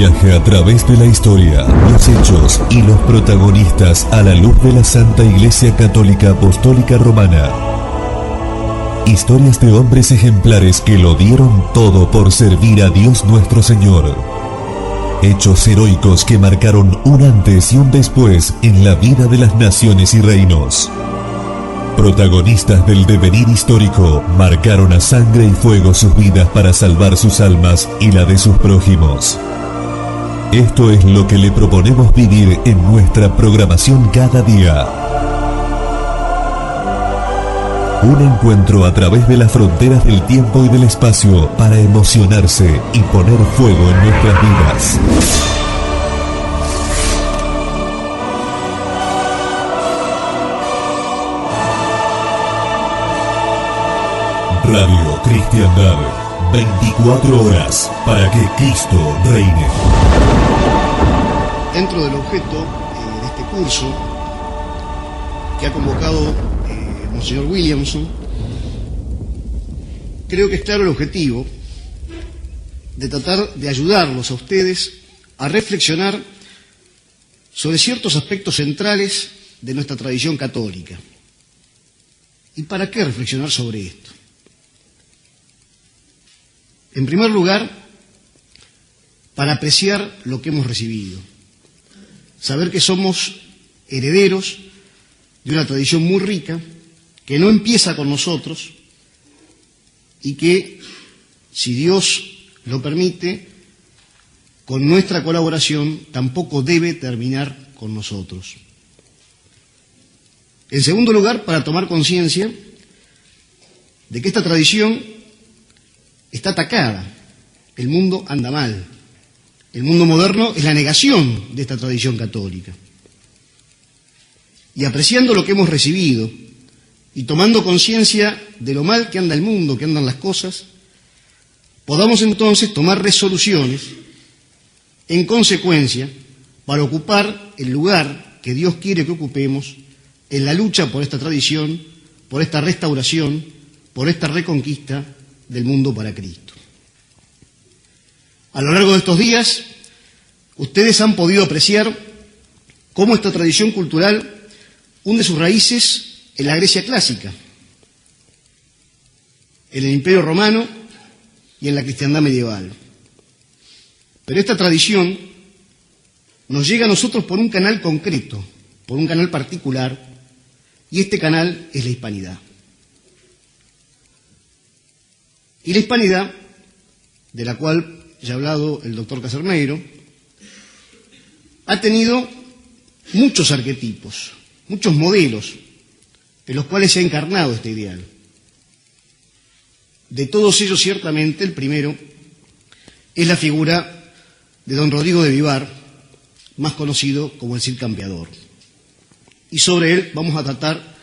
viaje a través de la historia, los hechos y los protagonistas a la luz de la Santa Iglesia Católica Apostólica Romana. Historias de hombres ejemplares que lo dieron todo por servir a Dios nuestro Señor. Hechos heroicos que marcaron un antes y un después en la vida de las naciones y reinos. Protagonistas del devenir histórico, marcaron a sangre y fuego sus vidas para salvar sus almas y la de sus prójimos. Esto es lo que le proponemos vivir en nuestra programación cada día. Un encuentro a través de las fronteras del tiempo y del espacio para emocionarse y poner fuego en nuestras vidas. Radio Cristiandad, 24 horas para que Cristo reine. Dentro del objeto de este curso que ha convocado Monseñor Williamson, creo que es claro el objetivo de tratar de ayudarlos a ustedes a reflexionar sobre ciertos aspectos centrales de nuestra tradición católica. ¿Y para qué reflexionar sobre esto? En primer lugar, para apreciar lo que hemos recibido, saber que somos herederos de una tradición muy rica, que no empieza con nosotros y que, si Dios lo permite, con nuestra colaboración tampoco debe terminar con nosotros. En segundo lugar, para tomar conciencia de que esta tradición está atacada, el mundo anda mal, el mundo moderno es la negación de esta tradición católica. Y apreciando lo que hemos recibido y tomando conciencia de lo mal que anda el mundo, que andan las cosas, podamos entonces tomar resoluciones en consecuencia para ocupar el lugar que Dios quiere que ocupemos en la lucha por esta tradición, por esta restauración, por esta reconquista del mundo para Cristo. A lo largo de estos días, ustedes han podido apreciar cómo esta tradición cultural hunde sus raíces en la Grecia clásica, en el Imperio Romano y en la cristiandad medieval. Pero esta tradición nos llega a nosotros por un canal concreto, por un canal particular, y este canal es la hispanidad. Y la hispanidad, de la cual ya ha hablado el doctor Casermeiro, ha tenido muchos arquetipos, muchos modelos en los cuales se ha encarnado este ideal. De todos ellos, ciertamente, el primero es la figura de don Rodrigo de Vivar, más conocido como el Cid Campeador. Y sobre él vamos a tratar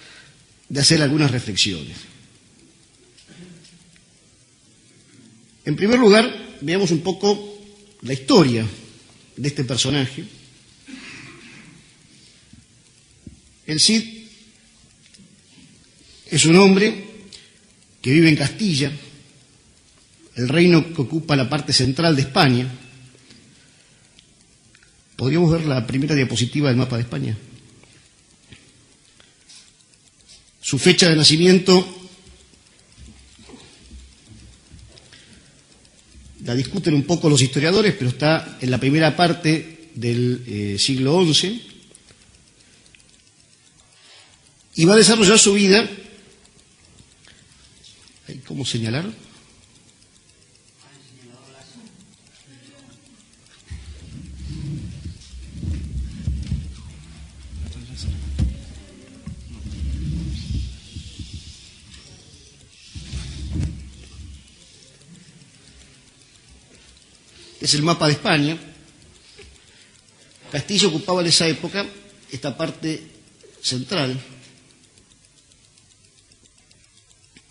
de hacer algunas reflexiones. En primer lugar, veamos un poco la historia de este personaje. El Cid es un hombre que vive en Castilla, el reino que ocupa la parte central de España. ¿Podríamos ver la primera diapositiva del mapa de España? Su fecha de nacimiento la discuten un poco los historiadores, pero está en la primera parte del siglo XI, y va a desarrollar su vida. ¿Cómo señalar? Es el mapa de España. Castilla ocupaba en esa época esta parte central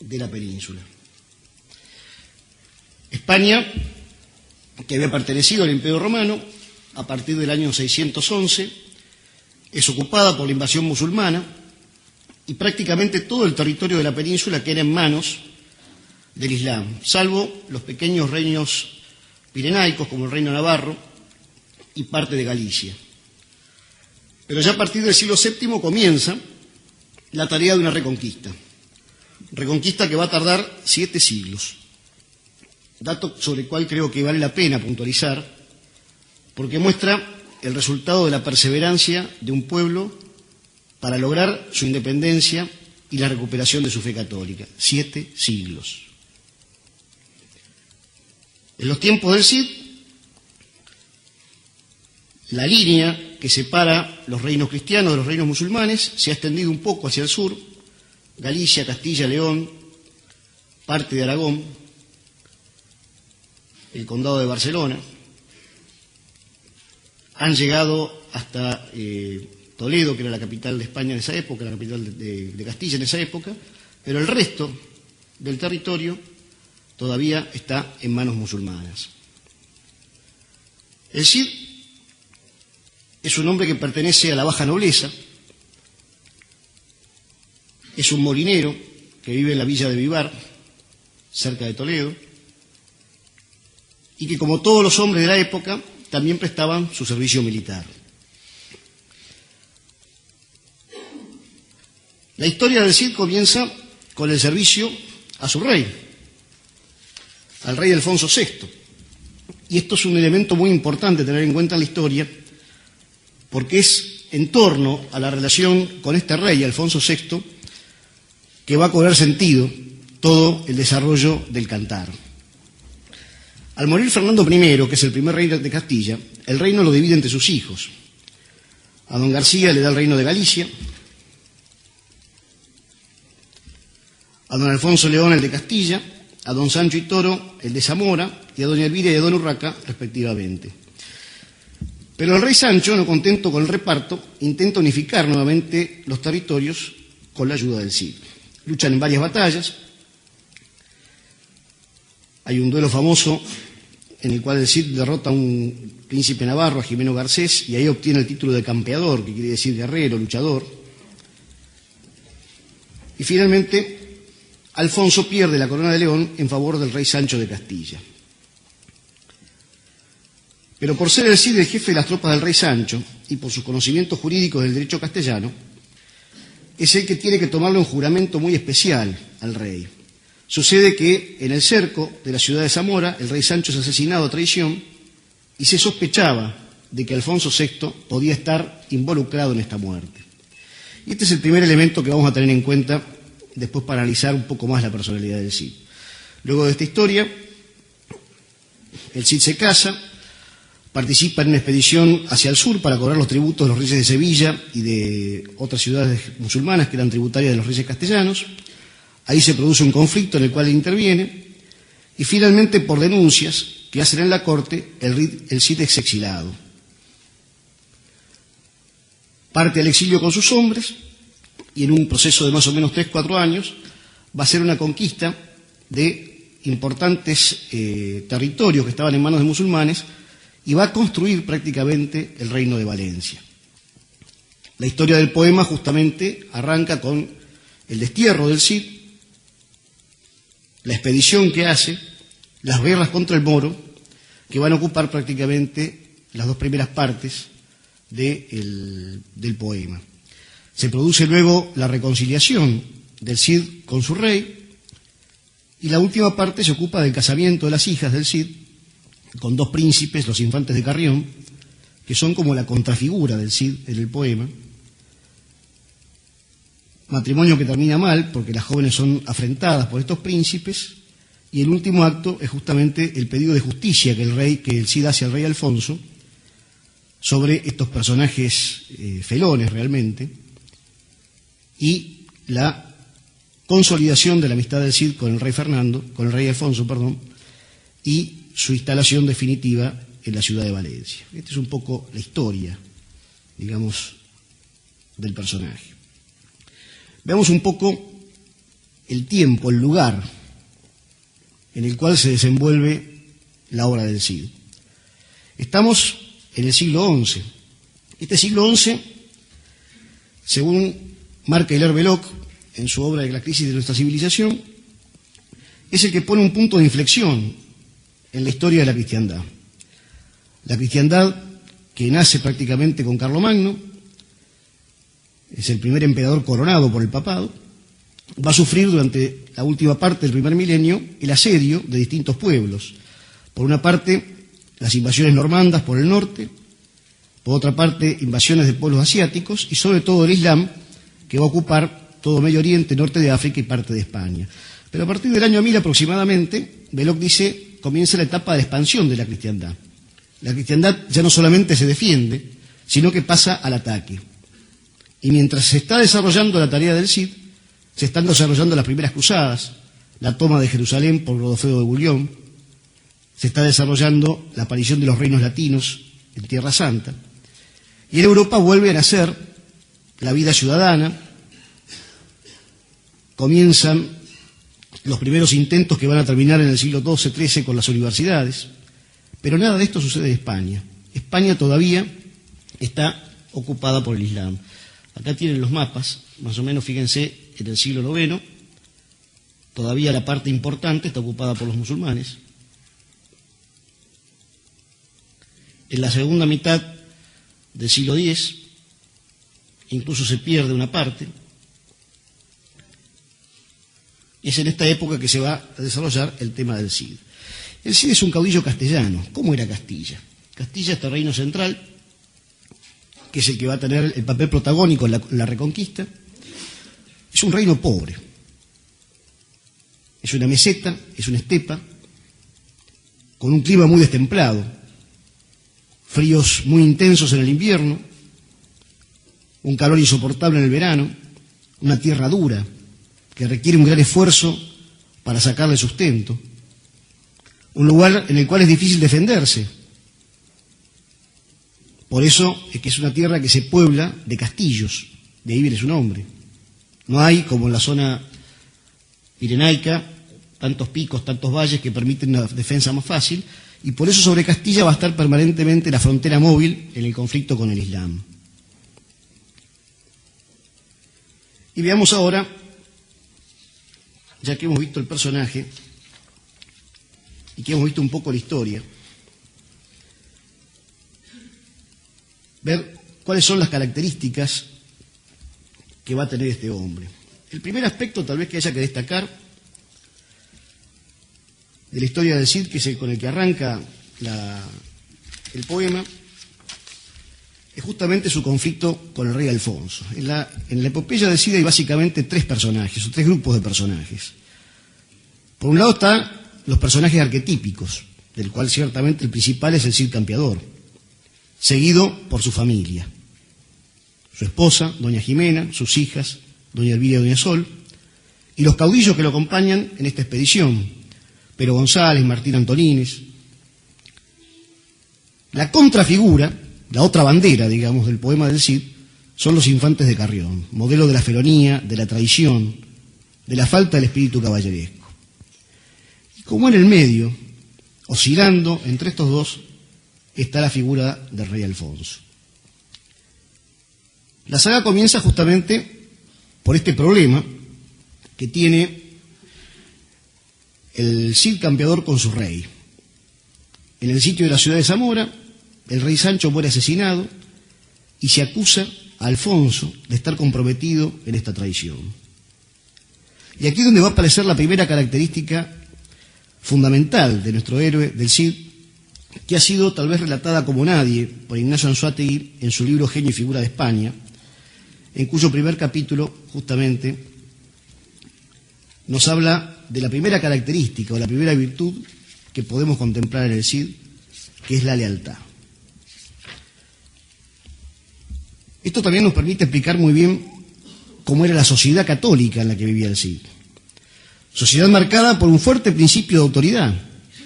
de la península. España, que había pertenecido al Imperio Romano, a partir del año 611, es ocupada por la invasión musulmana y prácticamente todo el territorio de la península queda en manos del Islam, salvo los pequeños reinos pirenaicos como el reino navarro y parte de Galicia. Pero ya a partir del siglo VII comienza la tarea de una reconquista que va a tardar 7 siglos, dato sobre el cual creo que vale la pena puntualizar, porque muestra el resultado de la perseverancia de un pueblo para lograr su independencia y la recuperación de su fe católica. 7 siglos. En los tiempos del Cid, la línea que separa los reinos cristianos de los reinos musulmanes se ha extendido un poco hacia el sur: Galicia, Castilla, León, parte de Aragón, el condado de Barcelona. Han llegado hasta Toledo, que era la capital de España en esa época, la capital de Castilla en esa época, pero el resto del territorio todavía está en manos musulmanas. El Cid es un hombre que pertenece a la baja nobleza, es un molinero que vive en la villa de Vivar, cerca de Toledo, y que, como todos los hombres de la época, también prestaban su servicio militar. La historia del Cid comienza con el servicio a su rey, al rey Alfonso VI. Y esto es un elemento muy importante tener en cuenta en la historia, porque es en torno a la relación con este rey, Alfonso VI, que va a cobrar sentido todo el desarrollo del cantar. Al morir Fernando I, que es el primer rey de Castilla, el reino lo divide entre sus hijos. A don García le da el reino de Galicia, a don Alfonso León el de Castilla, a don Sancho y Toro el de Zamora y a doña Elvira y a don Urraca respectivamente. Pero el rey Sancho, no contento con el reparto, intenta unificar nuevamente los territorios con la ayuda del Cid. Luchan en varias batallas. Hay un duelo famoso en el cual el Cid derrota a un príncipe navarro, a Jimeno Garcés, y ahí obtiene el título de campeador, que quiere decir guerrero, luchador. Y finalmente, Alfonso pierde la corona de León en favor del rey Sancho de Castilla. Pero por ser el Cid el jefe de las tropas del rey Sancho y por sus conocimientos jurídicos del derecho castellano, es el que tiene que tomarle un juramento muy especial al rey. Sucede que en el cerco de la ciudad de Zamora el rey Sancho es asesinado a traición y se sospechaba de que Alfonso VI podía estar involucrado en esta muerte. Y este es el primer elemento que vamos a tener en cuenta después para analizar un poco más la personalidad del Cid. Luego de esta historia, el Cid se casa, participa en una expedición hacia el sur para cobrar los tributos de los reyes de Sevilla y de otras ciudades musulmanas que eran tributarias de los reyes castellanos. Ahí se produce un conflicto en el cual interviene y finalmente, por denuncias que hacen en la corte, el Cid es exilado. Parte al exilio con sus hombres y en un proceso de más o menos 3-4 años va a hacer una conquista de importantes territorios que estaban en manos de musulmanes y va a construir prácticamente el reino de Valencia. La historia del poema justamente arranca con el destierro del Cid, la expedición que hace, las guerras contra el moro, que van a ocupar prácticamente las 2 primeras partes del poema. Se produce luego la reconciliación del Cid con su rey y la última parte se ocupa del casamiento de las hijas del Cid con 2 príncipes, los infantes de Carrión, que son como la contrafigura del Cid en el poema. Matrimonio que termina mal porque las jóvenes son afrentadas por estos príncipes y el último acto es justamente el pedido de justicia que el Cid hace al rey Alfonso sobre estos personajes felones realmente y la consolidación de la amistad del Cid con el rey Alfonso, y su instalación definitiva en la ciudad de Valencia. Esta es un poco la historia, digamos, del personaje. Veamos un poco el tiempo, el lugar en el cual se desenvuelve la obra del Cid. Estamos en el siglo XI. Este siglo XI, según marca Hilaire Belloc en su obra de La crisis de nuestra civilización, es el que pone un punto de inflexión en la historia de la cristiandad. La cristiandad que nace prácticamente con Carlomagno, es el primer emperador coronado por el papado, va a sufrir durante la última parte del primer milenio el asedio de distintos pueblos. Por una parte, las invasiones normandas por el norte, por otra parte, invasiones de pueblos asiáticos y sobre todo el Islam, que va a ocupar todo Medio Oriente, norte de África y parte de España. Pero a partir del año 1000 aproximadamente, Belloc dice, comienza la etapa de expansión de la cristiandad. La cristiandad ya no solamente se defiende, sino que pasa al ataque. Y mientras se está desarrollando la tarea del Cid, se están desarrollando las primeras cruzadas, la toma de Jerusalén por Godofredo de Bouillon, se está desarrollando la aparición de los reinos latinos en Tierra Santa, y en Europa vuelve a nacer la vida ciudadana, comienzan los primeros intentos que van a terminar en el siglo XII-XIII con las universidades, pero nada de esto sucede en España. España todavía está ocupada por el Islam. Acá tienen los mapas, más o menos, fíjense, en el siglo IX, todavía la parte importante está ocupada por los musulmanes. En la segunda mitad del siglo X, incluso se pierde una parte. Es en esta época que se va a desarrollar el tema del Cid. El Cid es un caudillo castellano. ¿Cómo era Castilla? Castilla, este reino central, que es el que va a tener el papel protagónico en la Reconquista, es un reino pobre. Es una meseta, es una estepa, con un clima muy destemplado, fríos muy intensos en el invierno, un calor insoportable en el verano, una tierra dura, que requiere un gran esfuerzo para sacarle sustento, un lugar en el cual es difícil defenderse. Por eso es que es una tierra que se puebla de castillos, de ahí viene su nombre. No hay, como en la zona pirenaica, tantos picos, tantos valles que permiten una defensa más fácil, y por eso sobre Castilla va a estar permanentemente la frontera móvil en el conflicto con el Islam. Y veamos ahora, ya que hemos visto el personaje y que hemos visto un poco la historia, ver cuáles son las características que va a tener este hombre. El primer aspecto tal vez que haya que destacar de la historia del Cid, que es el con el que arranca el poema, es justamente su conflicto con el rey Alfonso. En la epopeya del Cid hay básicamente tres personajes, o tres grupos de personajes. Por un lado están los personajes arquetípicos, del cual ciertamente el principal es el Cid campeador, seguido por su familia, su esposa, doña Jimena, sus hijas, doña Elvira y doña Sol, y los caudillos que lo acompañan en esta expedición, Pero González, Martín Antonines. La contrafigura, la otra bandera, digamos, del poema del Cid, son los infantes de Carrión, modelo de la felonía, de la traición, de la falta del espíritu caballeresco. Y como en el medio, oscilando entre estos dos, está la figura del rey Alfonso. La saga comienza justamente por este problema que tiene el Cid campeador con su rey. En el sitio de la ciudad de Zamora, el rey Sancho muere asesinado y se acusa a Alfonso de estar comprometido en esta traición. Y aquí es donde va a aparecer la primera característica fundamental de nuestro héroe, del Cid, que ha sido tal vez relatada como nadie por Ignacio Anzoátegui en su libro Genio y Figura de España, en cuyo primer capítulo justamente nos habla de la primera característica o la primera virtud que podemos contemplar en el Cid, que es la lealtad. Esto también nos permite explicar muy bien cómo era la sociedad católica en la que vivía el Cid. Sociedad marcada por un fuerte principio de autoridad,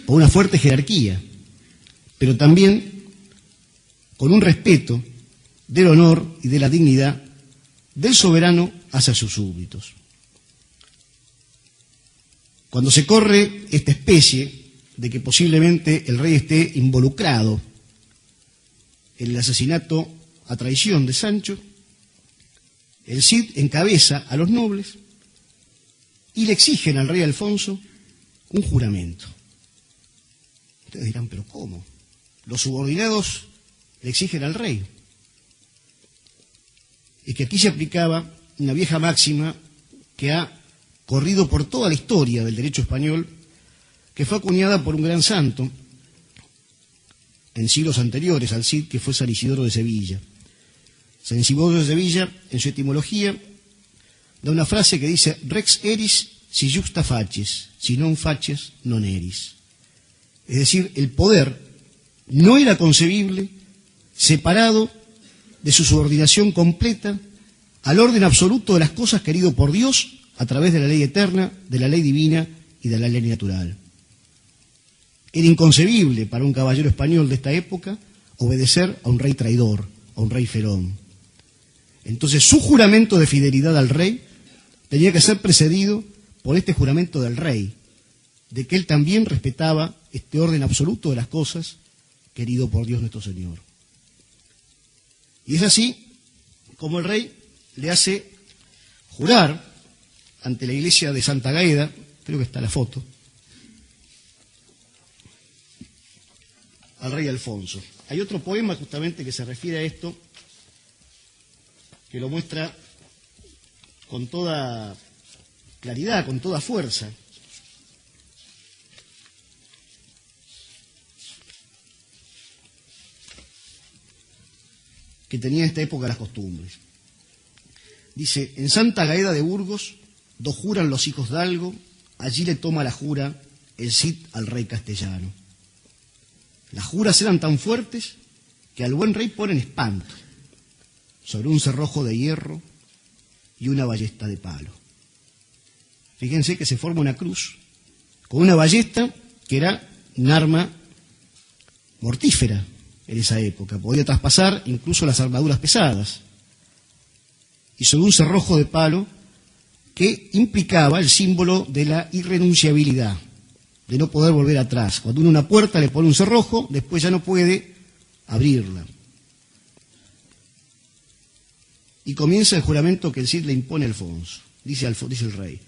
por una fuerte jerarquía, pero también con un respeto del honor y de la dignidad del soberano hacia sus súbditos. Cuando se corre esta especie de que posiblemente el rey esté involucrado en el asesinato a traición de Sancho, el Cid encabeza a los nobles y le exigen al rey Alfonso un juramento. Ustedes dirán, ¿pero cómo? Los subordinados le exigen al rey. Y que aquí se aplicaba una vieja máxima que ha corrido por toda la historia del derecho español, que fue acuñada por un gran santo en siglos anteriores al Cid, que fue San Isidoro de Sevilla. San Isidoro de Sevilla, en su etimología, da una frase que dice: rex eris si justa facies, si non facies non eris. Es decir, el poder no era concebible separado de su subordinación completa al orden absoluto de las cosas querido por Dios a través de la ley eterna, de la ley divina y de la ley natural. Era inconcebible para un caballero español de esta época obedecer a un rey traidor, a un rey feroz. Entonces su juramento de fidelidad al rey tenía que ser precedido por este juramento del rey, de que él también respetaba este orden absoluto de las cosas querido por Dios nuestro Señor. Y es así como el rey le hace jurar ante la iglesia de Santa Gaeda, creo que está la foto, al rey Alfonso. Hay otro poema justamente que se refiere a esto, que lo muestra con toda claridad, con toda fuerza. Que tenía en esta época las costumbres. Dice: en Santa Gaeda de Burgos, do juran los hijos de algo, allí le toma la jura el Cid al rey castellano. Las juras eran tan fuertes que al buen rey ponen espanto, sobre un cerrojo de hierro y una ballesta de palo. Fíjense que se forma una cruz con una ballesta que era un arma mortífera en esa época, podía traspasar incluso las armaduras pesadas, y sobre un cerrojo de palo que implicaba el símbolo de la irrenunciabilidad, de no poder volver atrás. Cuando uno a una puerta le pone un cerrojo, después ya no puede abrirla. Y comienza el juramento que el Cid le impone a Alfonso. Dice el rey: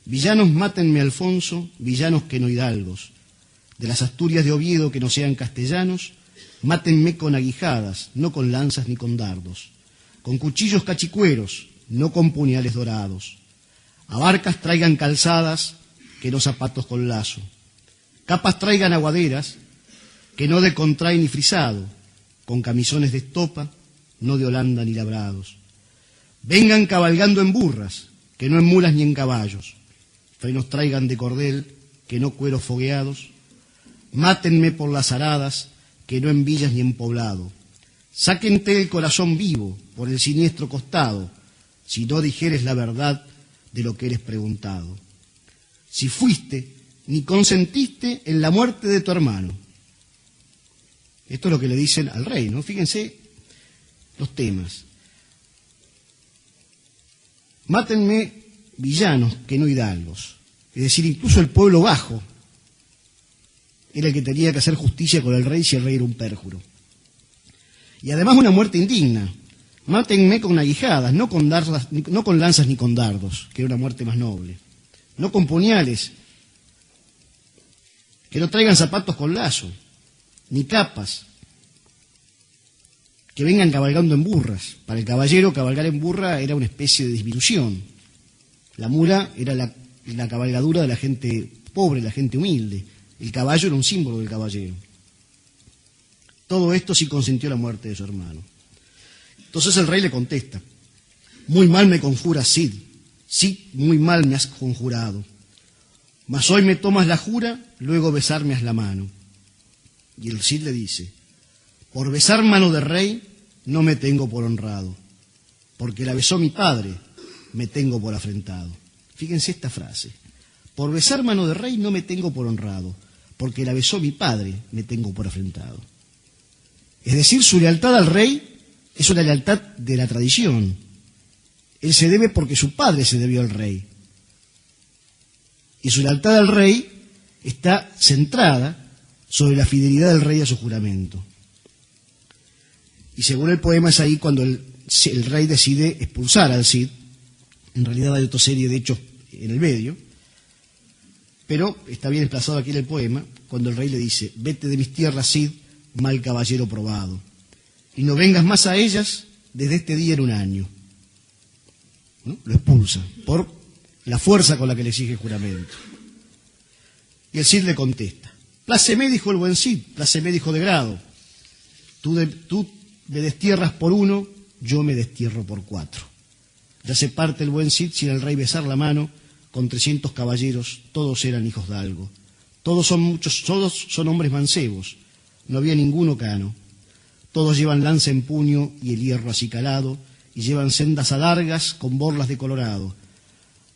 villanos, mátenme Alfonso, villanos que no hidalgos, de las Asturias de Oviedo que no sean castellanos, mátenme con aguijadas, no con lanzas ni con dardos, con cuchillos cachicueros, no con puñales dorados. Abarcas traigan calzadas, que no zapatos con lazo. Capas traigan aguaderas, que no de contray ni frisado, con camisones de estopa, no de Holanda ni labrados. Vengan cabalgando en burras, que no en mulas ni en caballos. Frenos traigan de cordel, que no cueros fogueados. Mátenme por las aradas, que no en villas ni en poblado. Sáquente el corazón vivo por el siniestro costado, si no dijeres la verdad de lo que eres preguntado. Si fuiste ni consentiste en la muerte de tu hermano. Esto es lo que le dicen al rey, ¿no? Fíjense los temas. Mátenme villanos que no hidalgos. Es decir, incluso el pueblo bajo era el que tenía que hacer justicia con el rey si el rey era un pérjuro. Y además una muerte indigna. Mátenme con aguijadas, no con lanzas ni con dardos, que era una muerte más noble. No con puñales, que no traigan zapatos con lazo, ni capas, que vengan cabalgando en burras. Para el caballero, cabalgar en burra era una especie de disminución. La mula era la cabalgadura de la gente pobre, la gente humilde. El caballo era un símbolo del caballero. Todo esto sí consintió la muerte de su hermano. Entonces el rey le contesta: muy mal me conjuras, Cid. Cid, muy mal me has conjurado. Mas hoy me tomas la jura, luego besarme has la mano. Y el Cid le dice: por besar mano de rey no me tengo por honrado, porque la besó mi padre, me tengo por afrentado. Fíjense esta frase: por besar mano de rey no me tengo por honrado, porque la besó mi padre, me tengo por afrentado. Es decir, su lealtad al rey es una lealtad de la tradición. Él se debe porque su padre se debió al rey. Y su lealtad al rey está centrada sobre la fidelidad del rey a su juramento. Y según el poema es ahí cuando el rey decide expulsar al Cid. En realidad hay otra serie de hechos en el medio, pero está bien desplazado aquí en el poema, cuando el rey le dice: vete de mis tierras, Cid, mal caballero probado. y no vengas más a ellas desde este día en un año. ¿No? Lo expulsa por la fuerza con la que le exige juramento. Y el Cid le contesta: pláceme, dijo el buen Cid, pláceme, dijo de grado. Tú me destierras por 1, yo me destierro por 4. Ya se parte el buen Cid sin el rey besar la mano, con 300 caballeros, todos eran hijos de algo. Todos son hombres mancebos, no había ninguno cano. Todos llevan lanza en puño y el hierro acicalado, y llevan sendas adargas con borlas de colorado.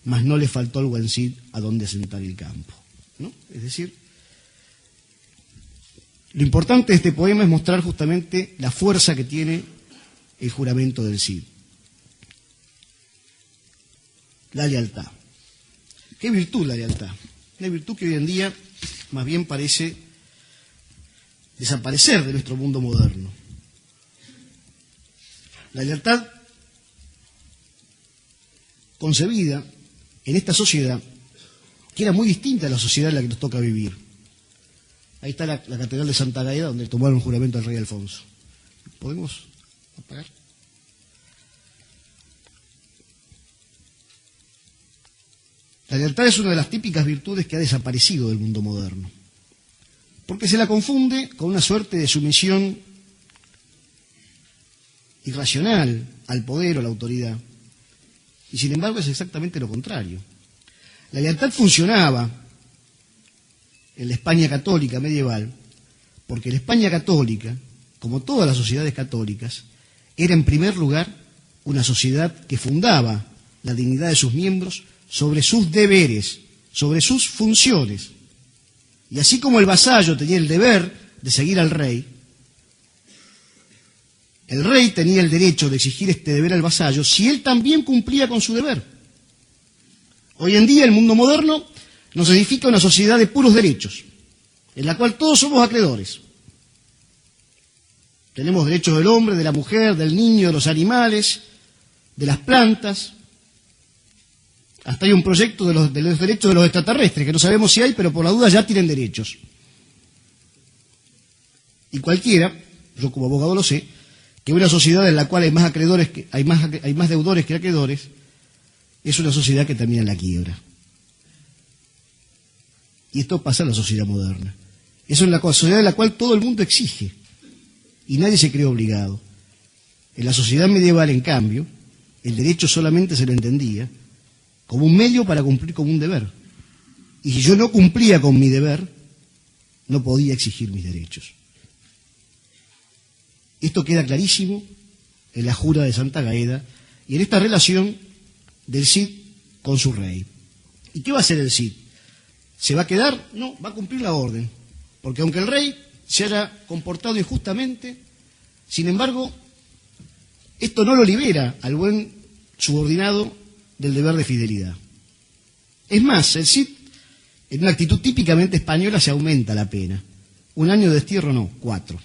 Mas no le faltó al buen Cid a donde asentar el campo, ¿no? Es decir, lo importante de este poema es mostrar justamente la fuerza que tiene el juramento del Cid. La lealtad. ¿Qué virtud la lealtad? Una virtud que hoy en día más bien parece desaparecer de nuestro mundo moderno. La lealtad concebida en esta sociedad, que era muy distinta a la sociedad en la que nos toca vivir. Ahí está la catedral de Santa Gaeda, donde tomaron juramento al rey Alfonso. ¿Podemos apagar? La lealtad es una de las típicas virtudes que ha desaparecido del mundo moderno, porque se la confunde con una suerte de sumisión irracional al poder o a la autoridad, y sin embargo es exactamente lo contrario. La lealtad funcionaba en la España católica medieval, porque la España católica, como todas las sociedades católicas, era en primer lugar una sociedad que fundaba la dignidad de sus miembros sobre sus deberes, sobre sus funciones. Y así como el vasallo tenía el deber de seguir al rey, el rey tenía el derecho de exigir este deber al vasallo si él también cumplía con su deber. Hoy en día el mundo moderno nos edifica una sociedad de puros derechos, en la cual todos somos acreedores. Tenemos derechos del hombre, de la mujer, del niño, de los animales, de las plantas. Hasta hay un proyecto de los derechos de los extraterrestres, que no sabemos si hay, pero por la duda ya tienen derechos. Y cualquiera, yo como abogado lo sé, que una sociedad en la cual hay más acreedores, hay más deudores que acreedores, es una sociedad que termina en la quiebra. Y esto pasa en la sociedad moderna. Es una sociedad en la cual todo el mundo exige y nadie se cree obligado. En la sociedad medieval, en cambio, el derecho solamente se lo entendía como un medio para cumplir con un deber. Y si yo no cumplía con mi deber, no podía exigir mis derechos. Esto queda clarísimo en la jura de Santa Gaeda y en esta relación del Cid con su rey. ¿Y qué va a hacer el Cid? ¿Se va a quedar? No, va a cumplir la orden. Porque aunque el rey se haya comportado injustamente, sin embargo, esto no lo libera al buen subordinado del deber de fidelidad. Es más, el Cid, en una actitud típicamente española, se aumenta la pena. 1 año de destierro no, 4.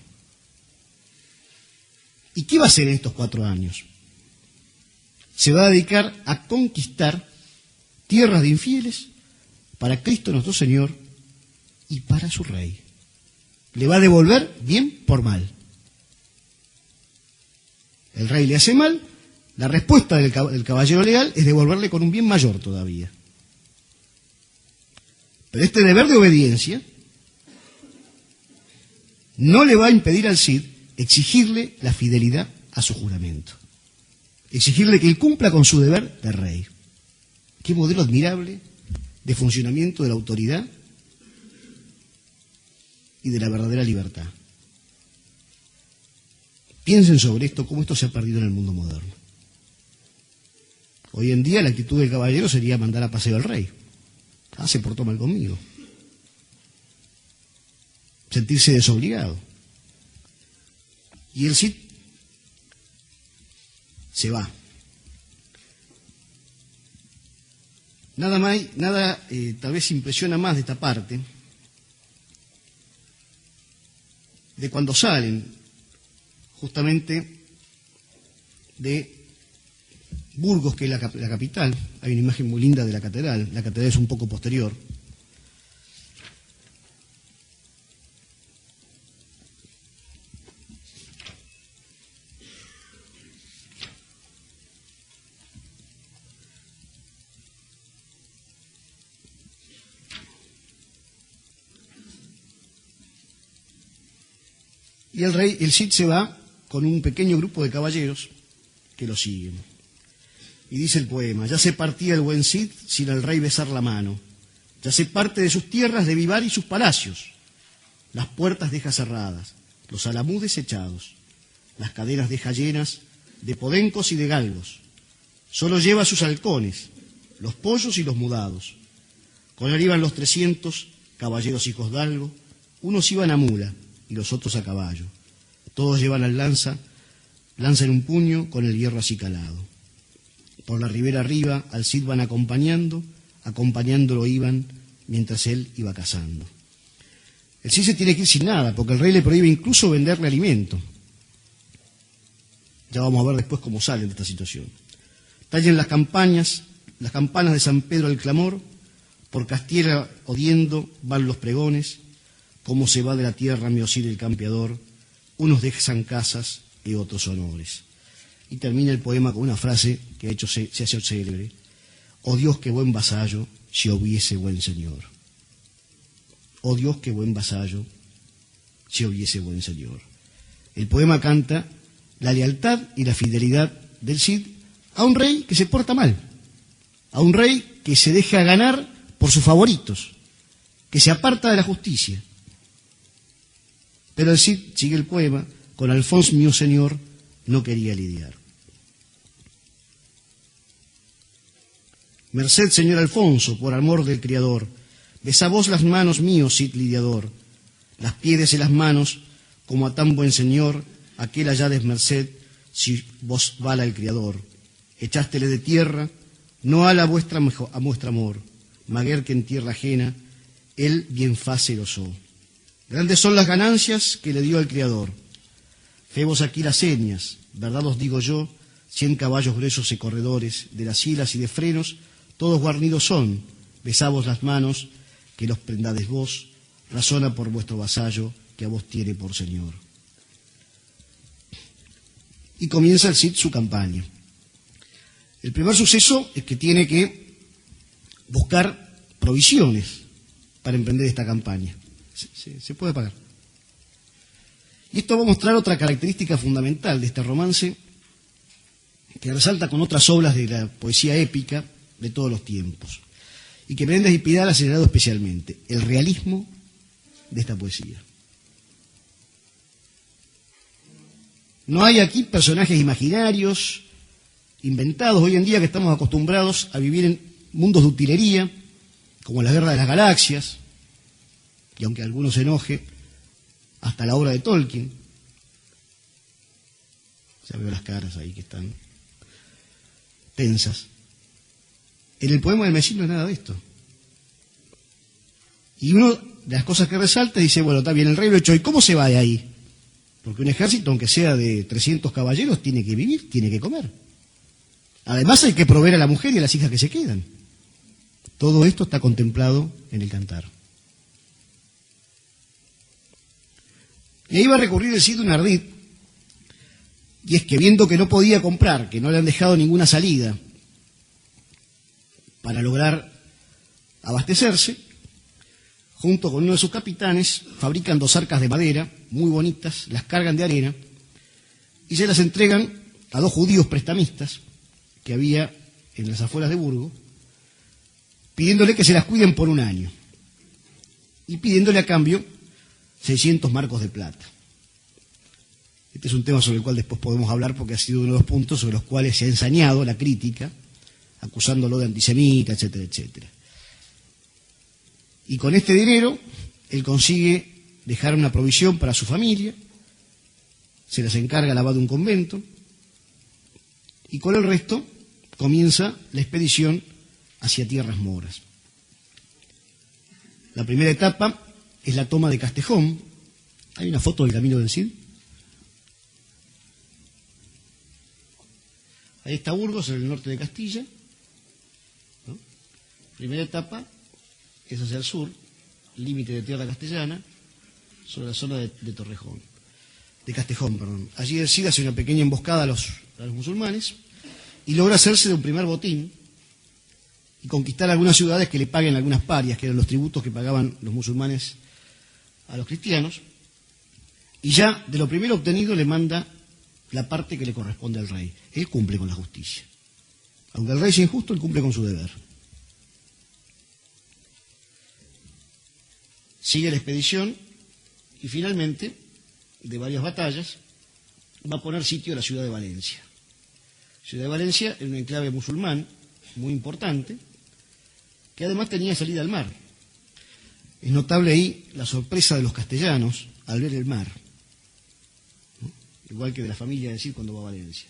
¿Y qué va a hacer en estos 4 años? Se va a dedicar a conquistar tierras de infieles para Cristo nuestro Señor y para su rey. Le va a devolver bien por mal. El rey le hace mal, la respuesta del caballero leal es devolverle con un bien mayor todavía. Pero este deber de obediencia no le va a impedir al Cid exigirle la fidelidad a su juramento. Exigirle que él cumpla con su deber de rey. Qué modelo admirable de funcionamiento de la autoridad y de la verdadera libertad. Piensen sobre esto, cómo esto se ha perdido en el mundo moderno. Hoy en día la actitud del caballero sería mandar a paseo al rey. Ah, se portó mal conmigo. Sentirse desobligado. Y el Cid se va. Nada tal vez impresiona más de esta parte, de cuando salen justamente de Burgos, que es la capital. Hay una imagen muy linda de la catedral es un poco posterior. Y el Cid se va con un pequeño grupo de caballeros que lo siguen. Y dice el poema: ya se partía el buen Cid sin al rey besar la mano, ya se parte de sus tierras de Vivar y sus palacios, las puertas deja cerradas, los alamudes echados, las cadenas deja llenas de podencos y de galgos, solo lleva sus halcones, los pollos y los mudados. Con él iban los 300 caballeros hijos d'Algo, unos iban a mula y los otros a caballo, todos llevan al lanza en un puño con el hierro así calado. Por la ribera arriba al Cid van acompañándolo iban mientras él iba cazando. El Cid se tiene que ir sin nada, porque el rey le prohíbe incluso venderle alimento. Ya vamos a ver después cómo salen de esta situación. Tallen las campanas de San Pedro al clamor, por Castilla odiendo van los pregones, cómo se va de la tierra mi Cid el campeador, unos dejan casas y otros honores. Y termina el poema con una frase que se hace célebre: oh Dios, qué buen vasallo, si hubiese buen señor. Oh Dios, qué buen vasallo, si hubiese buen señor. El poema canta la lealtad y la fidelidad del Cid a un rey que se porta mal, a un rey que se deja ganar por sus favoritos, que se aparta de la justicia. Pero el Cid, sigue el poema, con Alfons mío señor no quería lidiar. Merced, señor Alfonso, por amor del Criador, besa vos las manos mío, Cid lidiador, las pies y las manos, como a tan buen señor, aquel allá desmerced, si vos vala el Criador. Echástele de tierra, no ala a vuestra amor, maguer que en tierra ajena, él bien fácil osó. Grandes son las ganancias que le dio al Criador. Febos aquí las señas, verdad os digo yo, 100 caballos gruesos y corredores, de las hilas y de frenos, todos guarnidos son, besavos las manos, que los prendades vos, razona por vuestro vasallo, que a vos tiene por señor. Y comienza el Cid su campaña. El primer suceso es que tiene que buscar provisiones para emprender esta campaña. Se puede pagar. Y esto va a mostrar otra característica fundamental de este romance, que resalta con otras obras de la poesía épica de todos los tiempos, y que Menéndez y Pidal ha señalado especialmente: el realismo de esta poesía. No hay aquí personajes imaginarios, inventados hoy en día, que estamos acostumbrados a vivir en mundos de utilería, como la Guerra de las Galaxias, y aunque a algunos se enoje, hasta la obra de Tolkien. Ya veo las caras ahí que están tensas. En el poema del Mesías no es nada de esto. Y una de las cosas que resalta dice: bueno, está bien, el rey lo echó, ¿y cómo se va de ahí? Porque un ejército, aunque sea de 300 caballeros, tiene que vivir, tiene que comer. Además hay que proveer a la mujer y a las hijas que se quedan. Todo esto está contemplado en el cantar. Y ahí va a recurrir el Cid un ardid, y es que viendo que no podía comprar, que no le han dejado ninguna salida para lograr abastecerse, junto con uno de sus capitanes, fabrican 2 arcas de madera muy bonitas, las cargan de arena y se las entregan a 2 judíos prestamistas que había en las afueras de Burgos, pidiéndole que se las cuiden por 1 año y pidiéndole a cambio 600 marcos de plata. Este es un tema sobre el cual después podemos hablar, porque ha sido uno de los puntos sobre los cuales se ha ensañado la crítica, acusándolo de antisemita, etcétera, etcétera. Y con este dinero él consigue dejar una provisión para su familia, se las encarga al abad de un convento, y con el resto comienza la expedición hacia tierras moras. La primera etapa es la toma de Castejón. Hay una foto del camino del Cid. Ahí está Burgos, en el norte de Castilla, ¿no? Primera etapa es hacia el sur, límite de tierra castellana, sobre la zona de Torrejón, de Castejón, perdón. Allí el Cid hace una pequeña emboscada a los musulmanes y logra hacerse de un primer botín y conquistar algunas ciudades que le paguen algunas parias, que eran los tributos que pagaban los musulmanes a los cristianos, y ya de lo primero obtenido le manda la parte que le corresponde al rey. Él cumple con la justicia. Aunque el rey sea injusto, él cumple con su deber. Sigue la expedición y finalmente, de varias batallas, va a poner sitio a la ciudad de Valencia. La ciudad de Valencia era un enclave musulmán muy importante, que además tenía salida al mar. Es notable ahí la sorpresa de los castellanos al ver el mar, ¿no? Igual que de la familia de Cid cuando va a Valencia.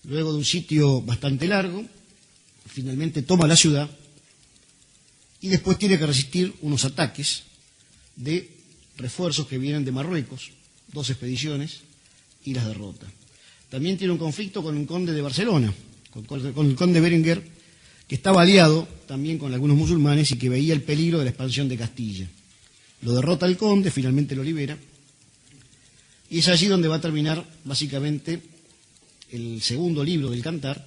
Luego de un sitio bastante largo, finalmente toma la ciudad y después tiene que resistir unos ataques de refuerzos que vienen de Marruecos, 2 expediciones, y las derrota. También tiene un conflicto con un conde de Barcelona, con el conde Berenguer, que estaba aliado también con algunos musulmanes y que veía el peligro de la expansión de Castilla. Lo derrota el conde, finalmente lo libera, y es allí donde va a terminar básicamente el segundo libro del Cantar,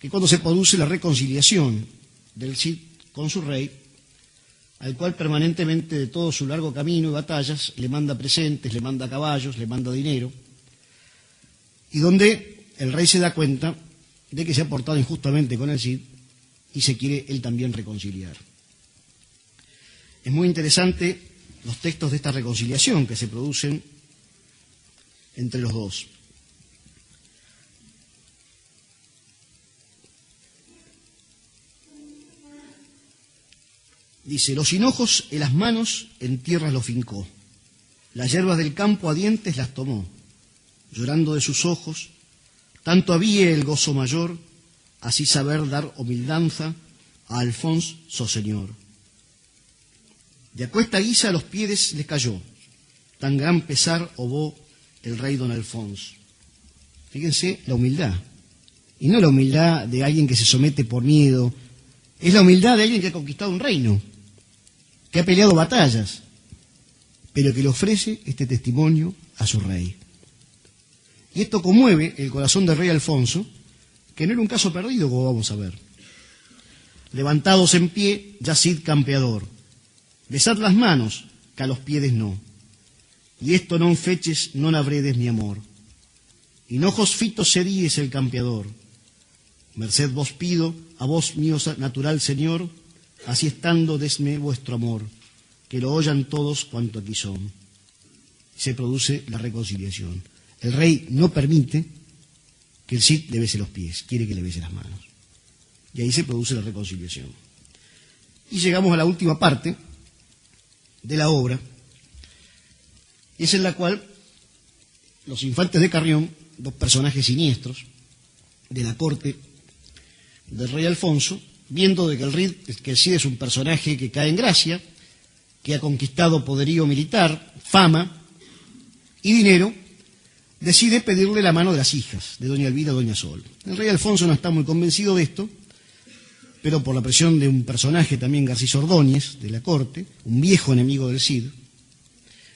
que cuando se produce la reconciliación del Cid con su rey, al cual permanentemente de todo su largo camino y batallas le manda presentes, le manda caballos, le manda dinero, y donde el rey se da cuenta de que se ha portado injustamente con el Cid y se quiere él también reconciliar. Es muy interesante los textos de esta reconciliación que se producen entre los dos. Dice: los hinojos en las manos en tierra los fincó, las hierbas del campo a dientes las tomó, llorando de sus ojos, tanto había el gozo mayor, así saber dar humildanza a Alfonso so señor. De aquesta guisa a los pies les cayó, tan gran pesar obó el rey don Alfonso. Fíjense la humildad, y no la humildad de alguien que se somete por miedo, es la humildad de alguien que ha conquistado un reino, que ha peleado batallas, pero que le ofrece este testimonio a su rey. Y esto conmueve el corazón del rey Alfonso, que no era un caso perdido, como vamos a ver. Levantados en pie, ya Cid campeador, besad las manos, que a los pies no, y esto non feches, non abredes mi amor. Hinojos fitos seríes el campeador, merced vos pido, a vos mío natural señor, así estando desme vuestro amor, que lo oyan todos cuanto aquí son. Se produce la reconciliación. El rey no permite que el Cid le bese los pies, quiere que le bese las manos. Y ahí se produce la reconciliación. Y llegamos a la última parte de la obra, y es en la cual los infantes de Carrión, 2 personajes siniestros de la corte del rey Alfonso, viendo de que el Cid es un personaje que cae en gracia, que ha conquistado poderío militar, fama y dinero, decide pedirle la mano de las hijas, de doña Elvira y doña Sol. El rey Alfonso no está muy convencido de esto, pero por la presión de un personaje también, Garcís Ordóñez, de la corte, un viejo enemigo del Cid,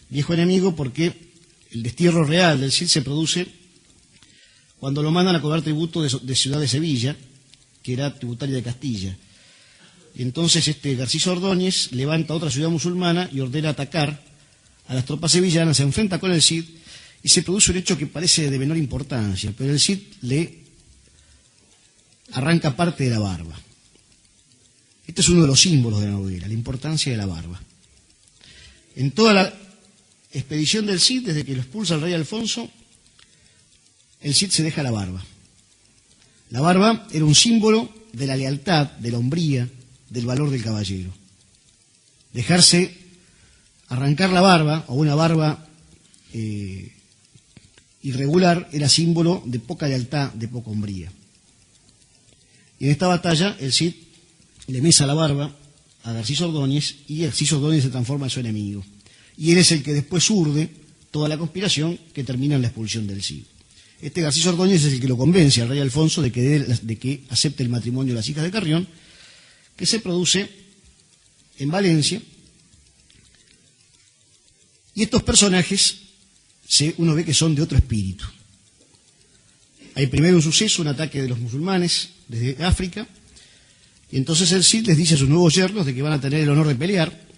viejo enemigo porque el destierro real del Cid se produce cuando lo mandan a cobrar tributo de Ciudad de Sevilla, que era tributaria de Castilla. Y entonces Garcís Ordóñez levanta otra ciudad musulmana y ordena atacar a las tropas sevillanas, se enfrenta con el Cid y se produce un hecho que parece de menor importancia, pero el Cid le arranca parte de la barba. Este es uno de los símbolos de la novela, la importancia de la barba. En toda la expedición del Cid, desde que lo expulsa el rey Alfonso, el Cid se deja la barba. La barba era un símbolo de la lealtad, de la hombría, del valor del caballero. Dejarse arrancar la barba, o una barba irregular, era símbolo de poca lealtad, de poca hombría. Y en esta batalla el Cid le mesa la barba a Garcís Ordóñez y Garcís Ordóñez se transforma en su enemigo. Y él es el que después urde toda la conspiración que termina en la expulsión del Cid. Garcís Ordóñez es el que lo convence al rey Alfonso de que acepte el matrimonio de las hijas de Carrión, que se produce en Valencia. Y estos personajes, uno ve que son de otro espíritu. Hay primero un suceso, un ataque de los musulmanes desde África, y entonces el Cid les dice a sus nuevos yernos de que van a tener el honor de pelear,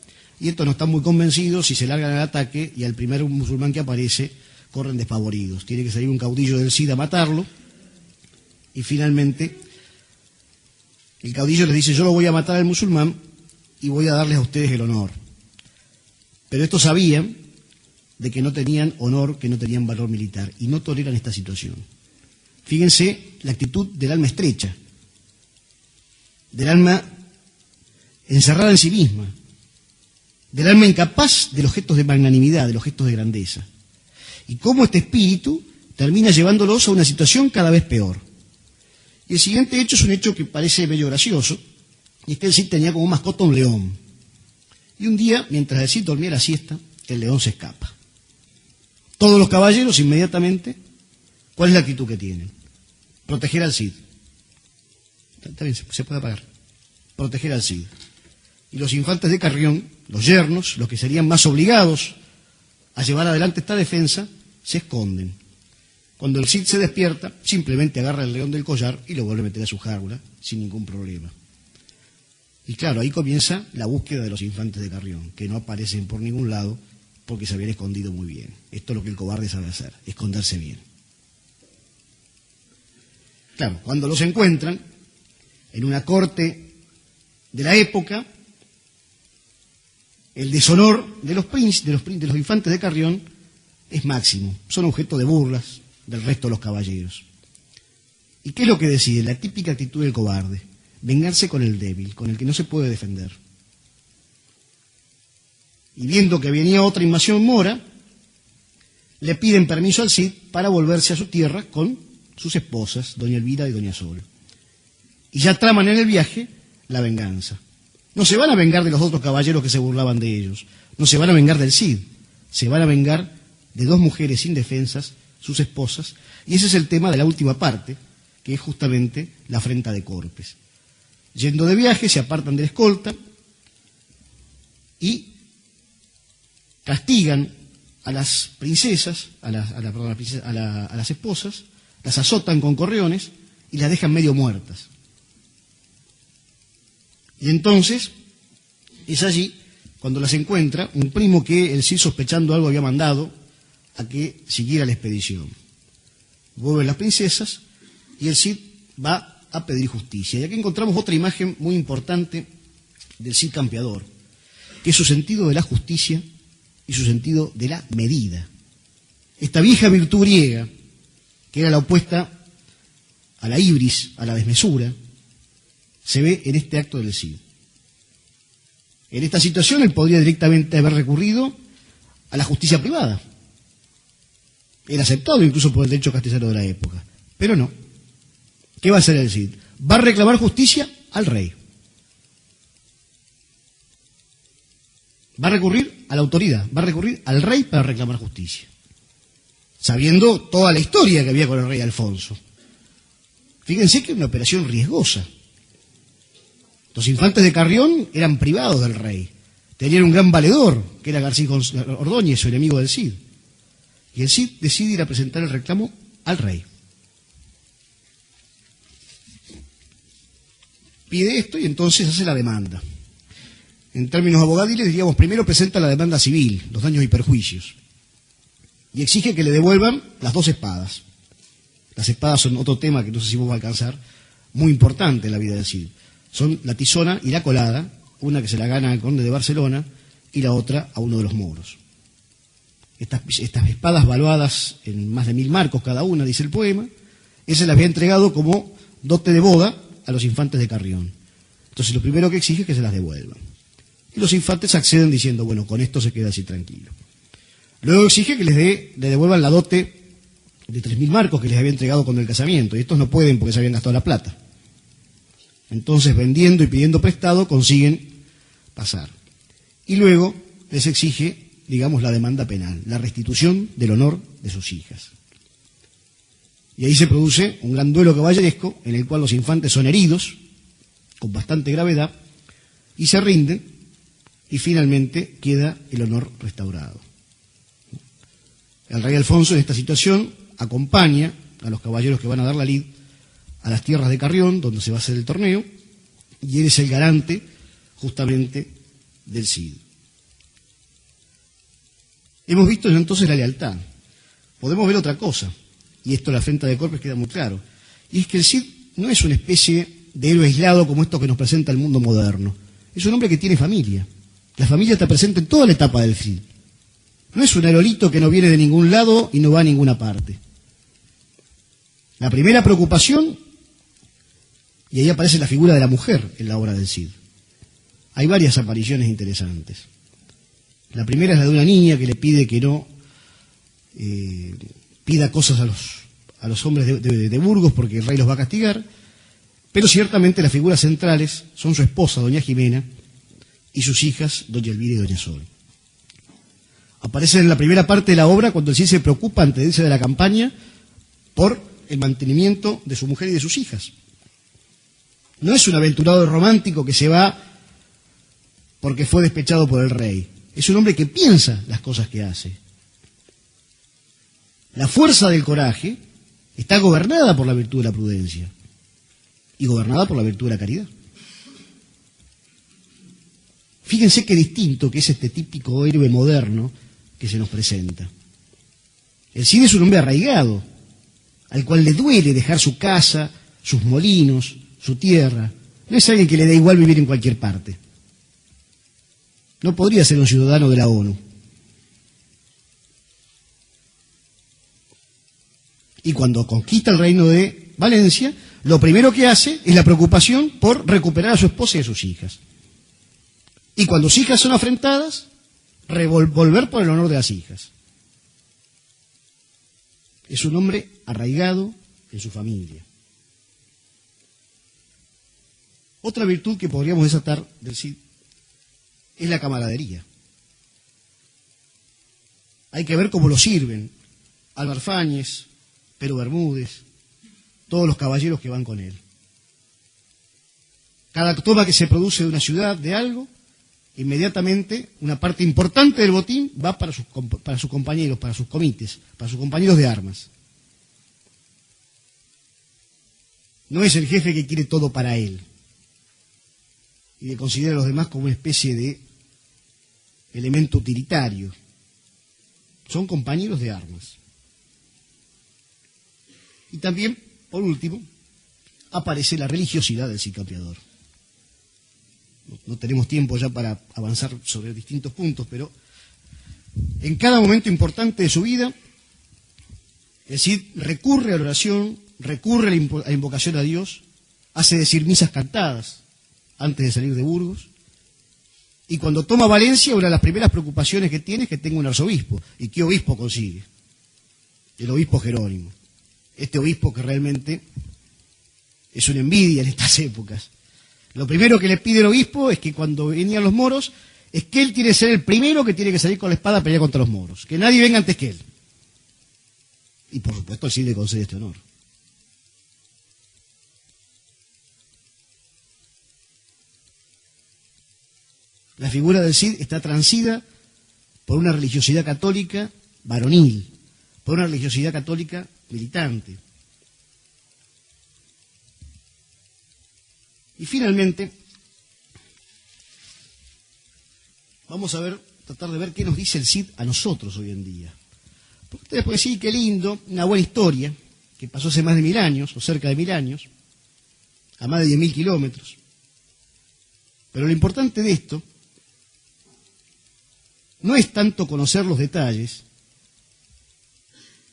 y estos no están muy convencidos y se largan al ataque, y al primer musulmán que aparece corren despavoridos. Tiene que salir un caudillo del Cid a matarlo, y finalmente el caudillo les dice: yo lo voy a matar al musulmán y voy a darles a ustedes el honor. Pero estos sabían de que no tenían honor, que no tenían valor militar, y no toleran esta situación. Fíjense la actitud del alma estrecha, del alma encerrada en sí misma, del alma incapaz de los gestos de magnanimidad, de los gestos de grandeza. Y cómo este espíritu termina llevándolos a una situación cada vez peor. Y el siguiente hecho es un hecho que parece medio gracioso, y es que el Cid tenía como mascota un león. Y un día, mientras el Cid dormía la siesta, el león se escapa. Todos los caballeros inmediatamente, ¿cuál es la actitud que tienen? Proteger al Cid. Está bien, se puede apagar. Proteger al Cid. Y los infantes de Carrión, los yernos, los que serían más obligados a llevar adelante esta defensa, se esconden. Cuando el Cid se despierta, simplemente agarra el león del collar y lo vuelve a meter a su jaula sin ningún problema. Y claro, ahí comienza la búsqueda de los infantes de Carrión, que no aparecen por ningún lado porque se habían escondido muy bien. Esto es lo que el cobarde sabe hacer, esconderse bien. Claro, cuando los encuentran en una corte de la época, el deshonor de los infantes de Carrión es máximo. Son objeto de burlas del resto de los caballeros. ¿Y qué es lo que decide? La típica actitud del cobarde: vengarse con el débil, con el que no se puede defender. Y viendo que venía otra invasión mora, le piden permiso al Cid para volverse a su tierra con sus esposas, doña Elvira y doña Sol. Y ya traman en el viaje la venganza. No se van a vengar de los otros caballeros que se burlaban de ellos, no se van a vengar del Cid, se van a vengar de dos mujeres indefensas, sus esposas, y ese es el tema de la última parte, que es justamente la afrenta de Corpes. Yendo de viaje, se apartan de la escolta y castigan a las princesas, a las esposas, las azotan con correones y las dejan medio muertas. Y entonces es allí cuando las encuentra un primo que el Cid, sospechando algo, había mandado a que siguiera la expedición. Vuelven las princesas y el Cid va a pedir justicia. Y aquí encontramos otra imagen muy importante del Cid campeador, que es su sentido de la justicia y su sentido de la medida. Esta vieja virtud griega, que era la opuesta a la ibris, a la desmesura, se ve en este acto del Cid. En esta situación él podría directamente haber recurrido a la justicia privada. Era aceptado incluso por el derecho castellano de la época. Pero no. ¿Qué va a hacer el Cid? Va a reclamar justicia al rey. Va a recurrir a la autoridad, va a recurrir al rey para reclamar justicia, sabiendo toda la historia que había con el rey Alfonso. Fíjense que es una operación riesgosa. Los infantes de Carrión eran privados del rey, tenían un gran valedor, que era García Ordóñez, su enemigo del Cid. Y el Cid decide ir a presentar el reclamo al rey. Pide esto y entonces hace la demanda. En términos abogadiles diríamos, primero presenta la demanda civil, los daños y perjuicios, y exige que le devuelvan las 2 espadas. Las espadas son otro tema que no sé si vamos a alcanzar, muy importante en la vida del Cid. Son la tizona y la colada, una que se la gana al conde de Barcelona y la otra a uno de los moros. Estas espadas valuadas en más de 1000 marcos cada una, dice el poema, él se las había entregado como dote de boda a los infantes de Carrión. Entonces lo primero que exige es que se las devuelvan. Y los infantes acceden diciendo, bueno, con esto se queda así tranquilo. Luego exige que le devuelvan la dote de 3000 marcos que les había entregado con el casamiento, y estos no pueden porque se habían gastado la plata. Entonces, vendiendo y pidiendo prestado, consiguen pasar. Y luego les exige, digamos, la demanda penal, la restitución del honor de sus hijas. Y ahí se produce un gran duelo caballeresco en el cual los infantes son heridos con bastante gravedad y se rinden, y finalmente queda el honor restaurado. El rey Alfonso en esta situación acompaña a los caballeros que van a dar la lid a las tierras de Carrión, donde se va a hacer el torneo, y él es el garante justamente del Cid. Hemos visto entonces la lealtad. Podemos ver otra cosa, y esto en la afrenta de Corpes queda muy claro, y es que el Cid no es una especie de héroe aislado como esto que nos presenta el mundo moderno. Es un hombre que tiene familia. La familia está presente en toda la etapa del Cid. No es un aerolito que no viene de ningún lado y no va a ninguna parte. La primera preocupación, y ahí aparece la figura de la mujer en la obra del Cid. Hay varias apariciones interesantes. La primera es la de una niña que le pide que no pida cosas a los hombres de Burgos porque el rey los va a castigar, pero ciertamente las figuras centrales son su esposa, doña Jimena, y sus hijas, doña Elvira y doña Sol. Aparece en la primera parte de la obra cuando el Cid se preocupa antes de irse de la campaña por el mantenimiento de su mujer y de sus hijas. No es un aventurado romántico que se va porque fue despechado por el rey. Es un hombre que piensa las cosas que hace. La fuerza del coraje está gobernada por la virtud de la prudencia y gobernada por la virtud de la caridad. Fíjense qué distinto que es este típico héroe moderno que se nos presenta. El Cid es un hombre arraigado, al cual le duele dejar su casa, sus molinos, su tierra. No es alguien que le da igual vivir en cualquier parte. No podría ser un ciudadano de la ONU. Y cuando conquista el reino de Valencia, lo primero que hace es la preocupación por recuperar a su esposa y a sus hijas. Y cuando sus hijas son afrentadas, volver por el honor de las hijas. Es un hombre arraigado en su familia. Otra virtud que podríamos desatar del Cid es la camaradería. Hay que ver cómo lo sirven Álvar Fáñez, Pero Bermúdez, todos los caballeros que van con él. Cada toma que se produce de una ciudad, de algo, inmediatamente una parte importante del botín va para sus compañeros, para sus comites, para sus compañeros de armas. No es el jefe que quiere todo para él y que considera a los demás como una especie de elemento utilitario. Son compañeros de armas. Y también, por último, aparece la religiosidad del Cid Campeador. No tenemos tiempo ya para avanzar sobre distintos puntos, pero en cada momento importante de su vida, el Cid recurre a la oración, recurre a la invocación a Dios, hace decir misas cantadas antes de salir de Burgos, y cuando toma Valencia, una de las primeras preocupaciones que tiene es que tenga un arzobispo. ¿Y qué obispo consigue? El obispo Jerónimo. Este obispo que realmente es una envidia en estas épocas. Lo primero que le pide el obispo es que cuando venían los moros, es que él tiene que ser el primero que tiene que salir con la espada a pelear contra los moros. Que nadie venga antes que él. Y por supuesto el Cid le concede este honor. La figura del Cid está transida por una religiosidad católica varonil, por una religiosidad católica militante. Y finalmente, vamos a tratar de ver qué nos dice el Cid a nosotros hoy en día. Porque ustedes pueden decir, qué lindo, una buena historia, que pasó hace más de 1000 años, o cerca de 1000 años, a más de 10.000 kilómetros. Pero lo importante de esto no es tanto conocer los detalles,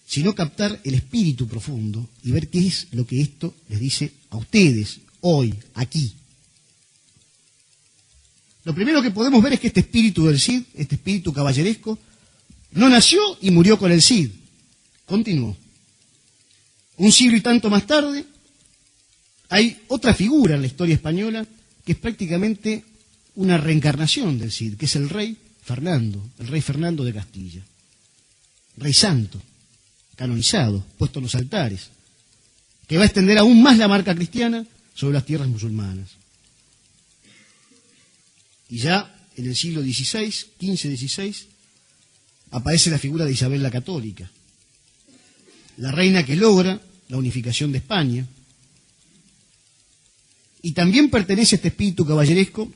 sino captar el espíritu profundo y ver qué es lo que esto les dice a ustedes, hoy, aquí. Lo primero que podemos ver es que este espíritu del Cid, este espíritu caballeresco, no nació y murió con el Cid, continuó. Un siglo y tanto más tarde, hay otra figura en la historia española que es prácticamente una reencarnación del Cid, que es el rey Fernando de Castilla. Rey santo, canonizado, puesto en los altares, que va a extender aún más la marca cristiana sobre las tierras musulmanas. Y ya en el siglo XVI, XV-XVI, aparece la figura de Isabel la Católica, la reina que logra la unificación de España. Y también pertenece a este espíritu caballeresco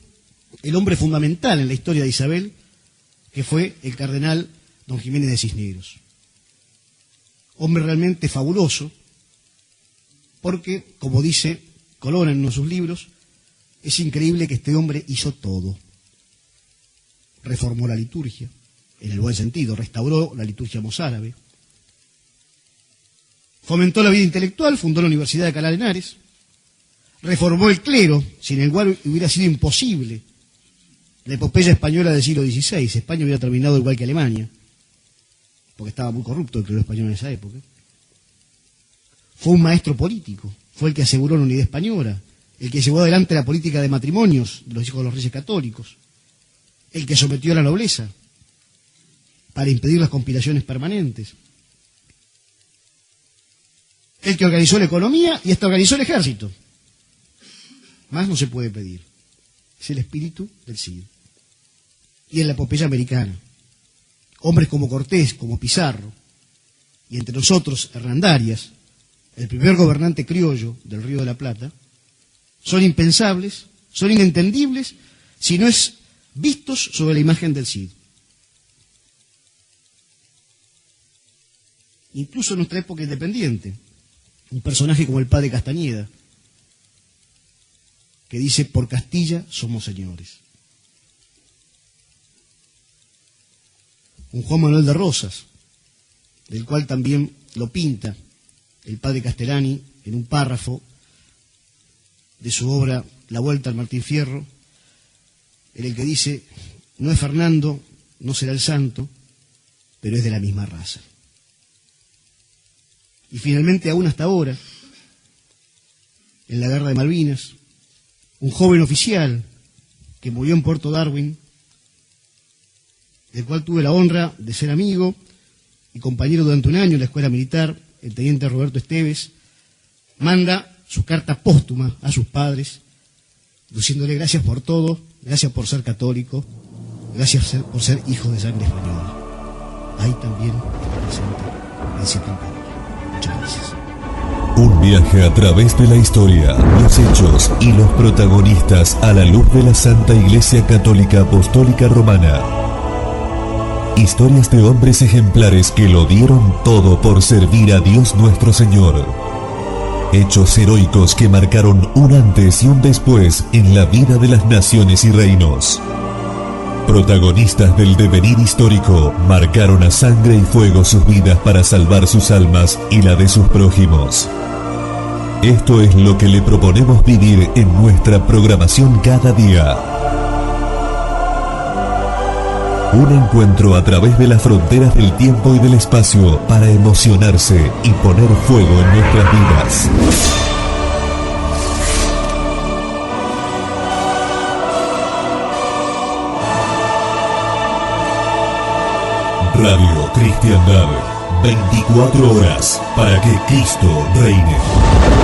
el hombre fundamental en la historia de Isabel, que fue el cardenal don Jiménez de Cisneros. Hombre realmente fabuloso, porque, como dice Colonna en uno de sus libros, es increíble que este hombre hizo todo. Reformó la liturgia, en el buen sentido, restauró la liturgia mozárabe, fomentó la vida intelectual, fundó la Universidad de Alcalá de Henares, reformó el clero, sin el cual hubiera sido imposible la epopeya española del siglo XVI. España hubiera terminado igual que Alemania, porque estaba muy corrupto el clero español en esa época. Fue un maestro político, fue el que aseguró la unidad española, el que llevó adelante la política de matrimonios de los hijos de los reyes católicos, el que sometió a la nobleza para impedir las conspiraciones permanentes, el que organizó la economía y hasta organizó el ejército. Más no se puede pedir. Es el espíritu del Cid. Y en la epopeya americana, hombres como Cortés, como Pizarro, y entre nosotros Hernandarias, el primer gobernante criollo del Río de la Plata, son impensables, son inentendibles, si no es vistos sobre la imagen del Cid. Incluso en nuestra época independiente, un personaje como el padre Castañeda, que dice: por Castilla somos señores. Un Juan Manuel de Rosas, del cual también lo pinta el padre Castellani en un párrafo de su obra La Vuelta al Martín Fierro, en el que dice: no es Fernando, no será el santo, pero es de la misma raza. Y finalmente, aún hasta ahora, en la Guerra de Malvinas, un joven oficial que murió en Puerto Darwin, del cual tuve la honra de ser amigo y compañero durante un año en la escuela militar, el teniente Roberto Esteves, manda su carta póstuma a sus padres, diciéndole: gracias por todo, gracias por ser católico, gracias por ser hijo de sangre española. Ahí también presente en cierta parte. Muchas gracias. Un viaje a través de la historia, los hechos y los protagonistas a la luz de la Santa Iglesia Católica Apostólica Romana. Historias de hombres ejemplares que lo dieron todo por servir a Dios nuestro Señor. Hechos heroicos que marcaron un antes y un después en la vida de las naciones y reinos. Protagonistas del devenir histórico, marcaron a sangre y fuego sus vidas para salvar sus almas y la de sus prójimos. Esto es lo que le proponemos vivir en nuestra programación cada día. Un encuentro a través de las fronteras del tiempo y del espacio para emocionarse y poner fuego en nuestras vidas. Radio Cristiandad, 24 horas para que Cristo reine.